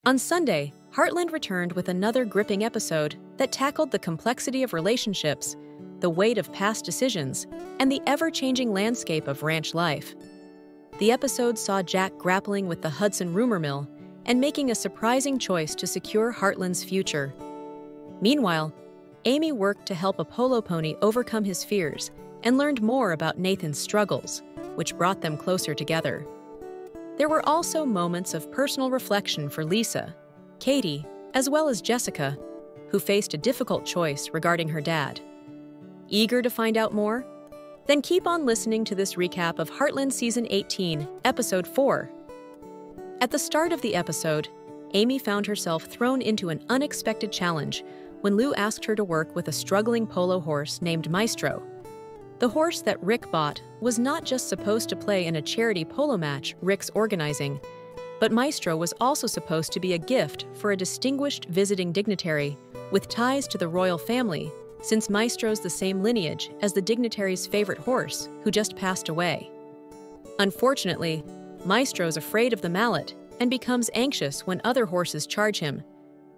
On Sunday, Heartland returned with another gripping episode that tackled the complexity of relationships, the weight of past decisions, and the ever-changing landscape of ranch life. The episode saw Jack grappling with the Hudson rumor mill and making a surprising choice to secure Heartland's future. Meanwhile, Amy worked to help a polo pony overcome his fears and learned more about Nathan's struggles, which brought them closer together. There were also moments of personal reflection for Lisa, Katie, as well as Jessica, who faced a difficult choice regarding her dad. Eager to find out more? Then keep on listening to this recap of Heartland Season 18, Episode 4. At the start of the episode, Amy found herself thrown into an unexpected challenge when Lou asked her to work with a struggling polo horse named Maestro. The horse that Rick bought was not just supposed to play in a charity polo match Rick's organizing, but Maestro was also supposed to be a gift for a distinguished visiting dignitary with ties to the royal family, since Maestro's the same lineage as the dignitary's favorite horse, who just passed away. Unfortunately, Maestro's afraid of the mallet and becomes anxious when other horses charge him,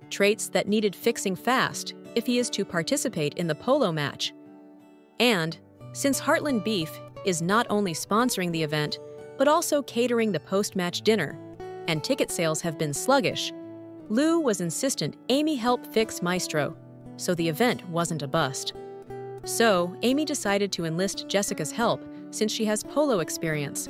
traits that needed fixing fast if he is to participate in the polo match. And, since Heartland Beef is not only sponsoring the event, but also catering the post-match dinner, and ticket sales have been sluggish, Lou was insistent Amy help fix Maestro, so the event wasn't a bust. So, Amy decided to enlist Jessica's help since she has polo experience.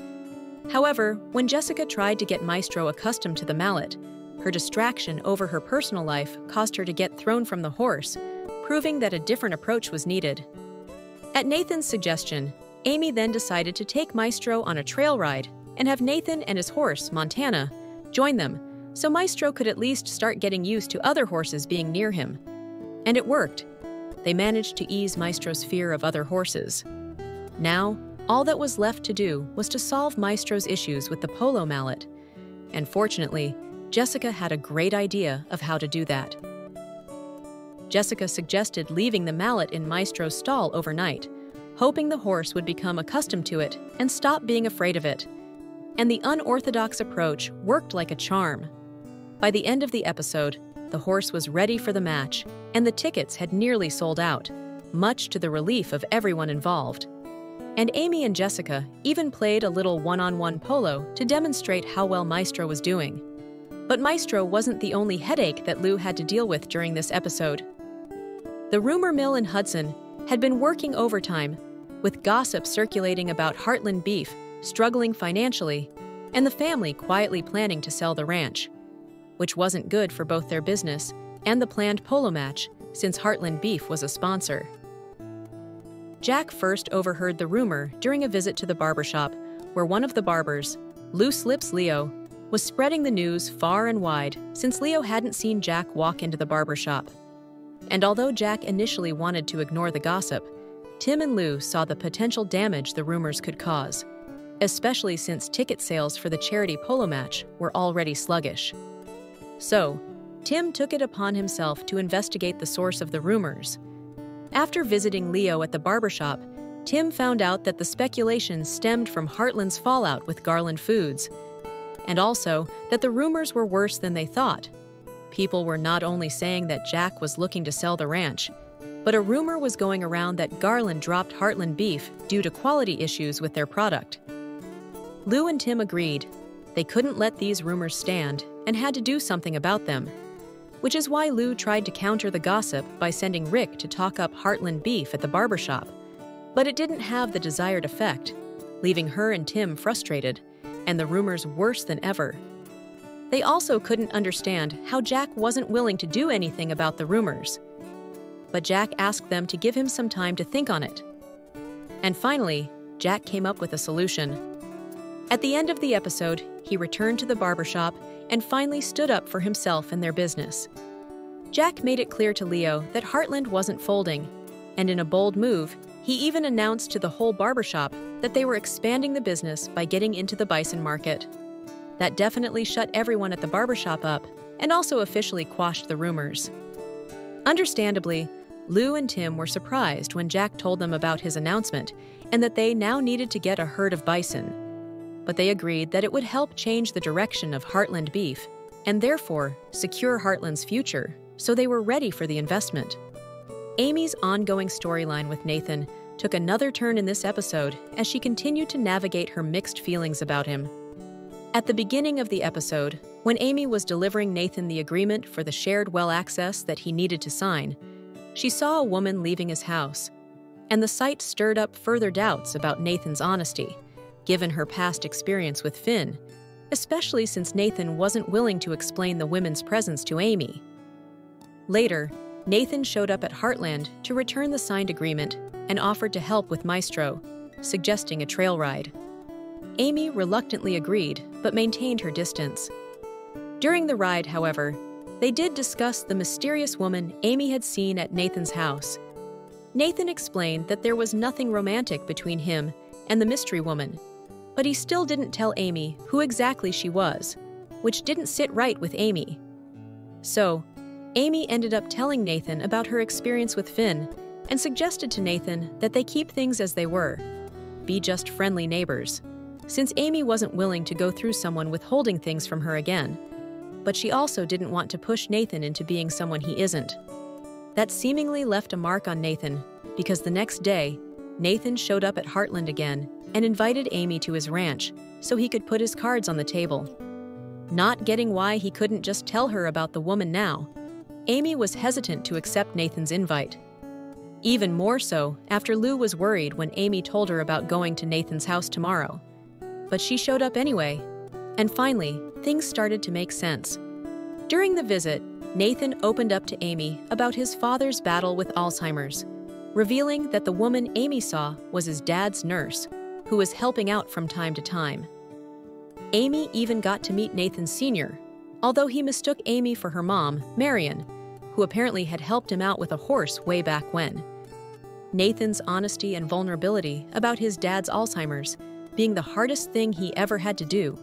However, when Jessica tried to get Maestro accustomed to the mallet, her distraction over her personal life caused her to get thrown from the horse, proving that a different approach was needed. At Nathan's suggestion, Amy then decided to take Maestro on a trail ride and have Nathan and his horse, Montana, join them, so Maestro could at least start getting used to other horses being near him. And it worked. They managed to ease Maestro's fear of other horses. Now, all that was left to do was to solve Maestro's issues with the polo mallet. And fortunately, Jessica had a great idea of how to do that. Jessica suggested leaving the mallet in Maestro's stall overnight, hoping the horse would become accustomed to it and stop being afraid of it. And the unorthodox approach worked like a charm. By the end of the episode, the horse was ready for the match, and the tickets had nearly sold out, much to the relief of everyone involved. And Amy and Jessica even played a little one-on-one polo to demonstrate how well Maestro was doing. But Maestro wasn't the only headache that Lou had to deal with during this episode. The rumor mill in Hudson had been working overtime, with gossip circulating about Heartland Beef struggling financially, and the family quietly planning to sell the ranch, which wasn't good for both their business and the planned polo match, since Heartland Beef was a sponsor. Jack first overheard the rumor during a visit to the barbershop, where one of the barbers, Loose Lips Leo, was spreading the news far and wide since Leo hadn't seen Jack walk into the barbershop. And although Jack initially wanted to ignore the gossip, Tim and Lou saw the potential damage the rumors could cause, especially since ticket sales for the charity polo match were already sluggish. So, Tim took it upon himself to investigate the source of the rumors. After visiting Leo at the barbershop, Tim found out that the speculation stemmed from Heartland's fallout with Garland Foods, and also that the rumors were worse than they thought. People were not only saying that Jack was looking to sell the ranch, but a rumor was going around that Garland dropped Heartland Beef due to quality issues with their product. Lou and Tim agreed they couldn't let these rumors stand and had to do something about them, which is why Lou tried to counter the gossip by sending Rick to talk up Heartland Beef at the barbershop. But it didn't have the desired effect, leaving her and Tim frustrated, and the rumors worse than ever. They also couldn't understand how Jack wasn't willing to do anything about the rumors. But Jack asked them to give him some time to think on it. And finally, Jack came up with a solution. At the end of the episode, he returned to the barbershop and finally stood up for himself and their business. Jack made it clear to Leo that Heartland wasn't folding, and in a bold move, he even announced to the whole barbershop that they were expanding the business by getting into the bison market. That definitely shut everyone at the barbershop up and also officially quashed the rumors. Understandably, Lou and Tim were surprised when Jack told them about his announcement and that they now needed to get a herd of bison. But they agreed that it would help change the direction of Heartland Beef and therefore secure Heartland's future, so they were ready for the investment. Amy's ongoing storyline with Nathan took another turn in this episode as she continued to navigate her mixed feelings about him. At the beginning of the episode, when Amy was delivering Nathan the agreement for the shared well access that he needed to sign, she saw a woman leaving his house, and the sight stirred up further doubts about Nathan's honesty, given her past experience with Finn, especially since Nathan wasn't willing to explain the women's presence to Amy. Later, Nathan showed up at Heartland to return the signed agreement and offered to help with Maestro, suggesting a trail ride. Amy reluctantly agreed, but maintained her distance. During the ride, however, they did discuss the mysterious woman Amy had seen at Nathan's house. Nathan explained that there was nothing romantic between him and the mystery woman, but he still didn't tell Amy who exactly she was, which didn't sit right with Amy. So, Amy ended up telling Nathan about her experience with Finn and suggested to Nathan that they keep things as they were, be just friendly neighbors, since Amy wasn't willing to go through someone withholding things from her again. But she also didn't want to push Nathan into being someone he isn't. That seemingly left a mark on Nathan, because the next day, Nathan showed up at Heartland again and invited Amy to his ranch so he could put his cards on the table. Not getting why he couldn't just tell her about the woman now, Amy was hesitant to accept Nathan's invite. Even more so after Lou was worried when Amy told her about going to Nathan's house tomorrow. But she showed up anyway, and finally, things started to make sense. During the visit, Nathan opened up to Amy about his father's battle with Alzheimer's, revealing that the woman Amy saw was his dad's nurse, who was helping out from time to time. Amy even got to meet Nathan Sr., although he mistook Amy for her mom, Marion, who apparently had helped him out with a horse way back when. Nathan's honesty and vulnerability about his dad's Alzheimer's being the hardest thing he ever had to do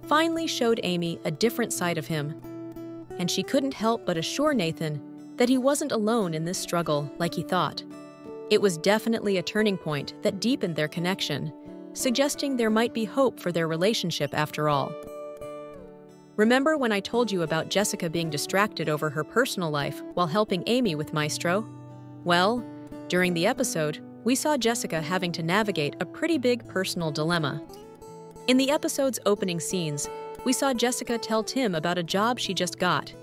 finally showed Amy a different side of him, and she couldn't help but assure Nathan that he wasn't alone in this struggle like he thought. It was definitely a turning point that deepened their connection, suggesting there might be hope for their relationship after all. Remember when I told you about Jessica being distracted over her personal life while helping Amy with Maestro? Well, during the episode, we saw Jessica having to navigate a pretty big personal dilemma. In the episode's opening scenes, we saw Jessica tell Tim about a job she just got,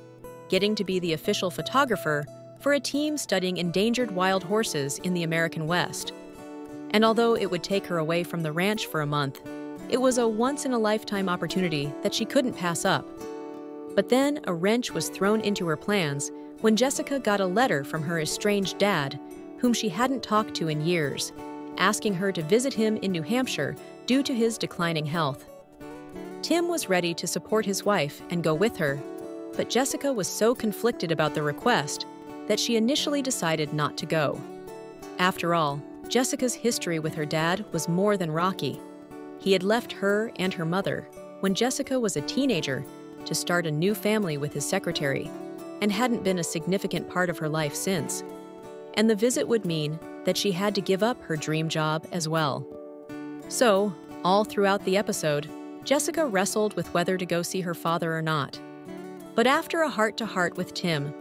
getting to be the official photographer for a team studying endangered wild horses in the American West. And although it would take her away from the ranch for a month, it was a once-in-a-lifetime opportunity that she couldn't pass up. But then a wrench was thrown into her plans when Jessica got a letter from her estranged dad, whom she hadn't talked to in years, asking her to visit him in New Hampshire due to his declining health. Tim was ready to support his wife and go with her, but Jessica was so conflicted about the request that she initially decided not to go. After all, Jessica's history with her dad was more than rocky. He had left her and her mother when Jessica was a teenager to start a new family with his secretary, and hadn't been a significant part of her life since. And the visit would mean that she had to give up her dream job as well. So, all throughout the episode, Jessica wrestled with whether to go see her father or not. But after a heart-to-heart with Tim,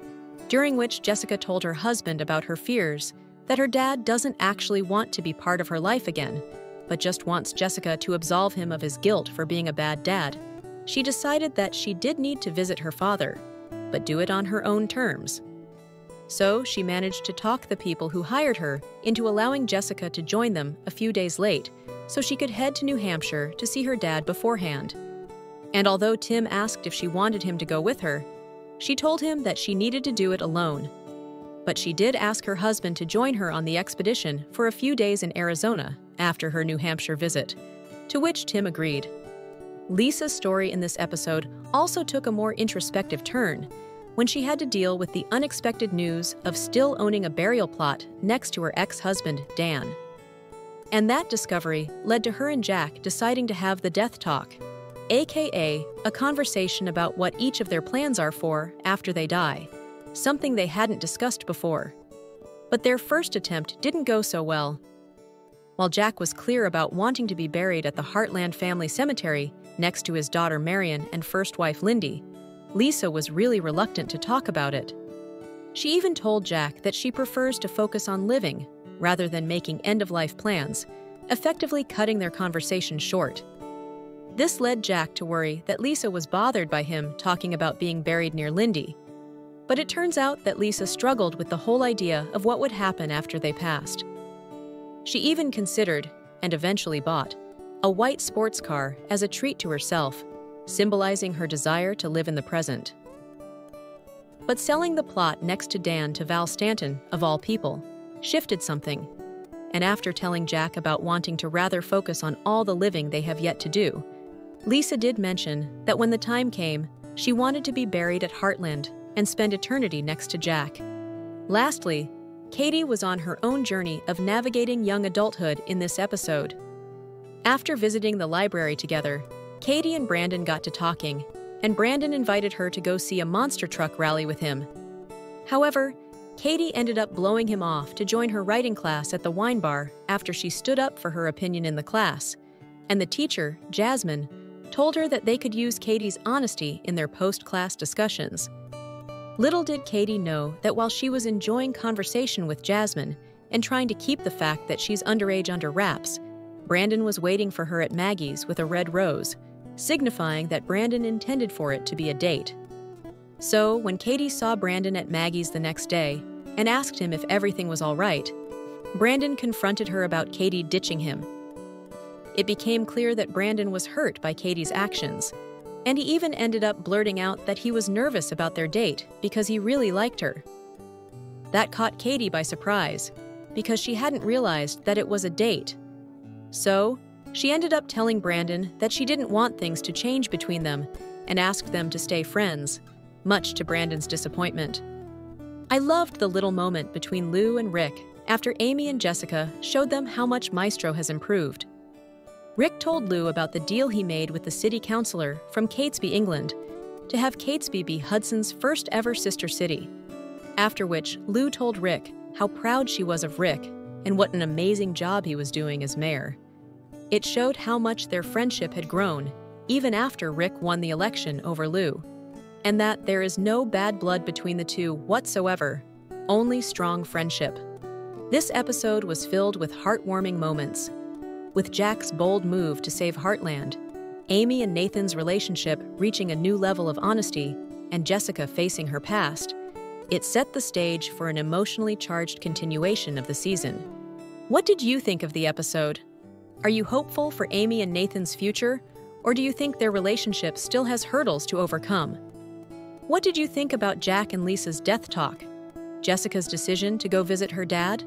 during which Jessica told her husband about her fears that her dad doesn't actually want to be part of her life again, but just wants Jessica to absolve him of his guilt for being a bad dad, she decided that she did need to visit her father, but do it on her own terms. So she managed to talk the people who hired her into allowing Jessica to join them a few days late so she could head to New Hampshire to see her dad beforehand. And although Tim asked if she wanted him to go with her, she told him that she needed to do it alone. But she did ask her husband to join her on the expedition for a few days in Arizona after her New Hampshire visit, to which Tim agreed. Lisa's story in this episode also took a more introspective turn when she had to deal with the unexpected news of still owning a burial plot next to her ex-husband, Dan. And that discovery led to her and Jack deciding to have the death talk, aka a conversation about what each of their plans are for after they die, something they hadn't discussed before. But their first attempt didn't go so well. While Jack was clear about wanting to be buried at the Heartland family cemetery next to his daughter Marion and first wife Lindy, Lisa was really reluctant to talk about it. She even told Jack that she prefers to focus on living rather than making end-of-life plans, effectively cutting their conversation short. This led Jack to worry that Lisa was bothered by him talking about being buried near Lindy. But it turns out that Lisa struggled with the whole idea of what would happen after they passed. She even considered, and eventually bought, a white sports car as a treat to herself, symbolizing her desire to live in the present. But selling the plot next to Dan to Val Stanton, of all people, shifted something. And after telling Jack about wanting to rather focus on all the living they have yet to do, Lisa did mention that when the time came, she wanted to be buried at Heartland and spend eternity next to Jack. Lastly, Katie was on her own journey of navigating young adulthood in this episode. After visiting the library together, Katie and Brandon got to talking, and Brandon invited her to go see a monster truck rally with him. However, Katie ended up blowing him off to join her writing class at the wine bar after she stood up for her opinion in the class, and the teacher, Jasmine, told her that they could use Katie's honesty in their post-class discussions. Little did Katie know that while she was enjoying conversation with Jasmine and trying to keep the fact that she's underage under wraps, Brandon was waiting for her at Maggie's with a red rose, signifying that Brandon intended for it to be a date. So, when Katie saw Brandon at Maggie's the next day and asked him if everything was all right, Brandon confronted her about Katie ditching him. It became clear that Brandon was hurt by Katie's actions, and he even ended up blurting out that he was nervous about their date because he really liked her. That caught Katie by surprise, because she hadn't realized that it was a date. So, she ended up telling Brandon that she didn't want things to change between them and asked them to stay friends, much to Brandon's disappointment. I loved the little moment between Lou and Rick after Amy and Jessica showed them how much Maestro has improved. Rick told Lou about the deal he made with the city councillor from Catesby, England, to have Catesby be Hudson's first ever sister city, after which Lou told Rick how proud she was of Rick and what an amazing job he was doing as mayor. It showed how much their friendship had grown even after Rick won the election over Lou, and that there is no bad blood between the two whatsoever, only strong friendship. This episode was filled with heartwarming moments. With Jack's bold move to save Heartland, Amy and Nathan's relationship reaching a new level of honesty, and Jessica facing her past, it set the stage for an emotionally charged continuation of the season. What did you think of the episode? Are you hopeful for Amy and Nathan's future, or do you think their relationship still has hurdles to overcome? What did you think about Jack and Lisa's death talk? Jessica's decision to go visit her dad?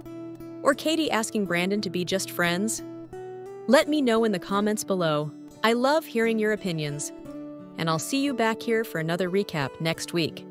Or Katie asking Brandon to be just friends? Let me know in the comments below. I love hearing your opinions. And I'll see you back here for another recap next week.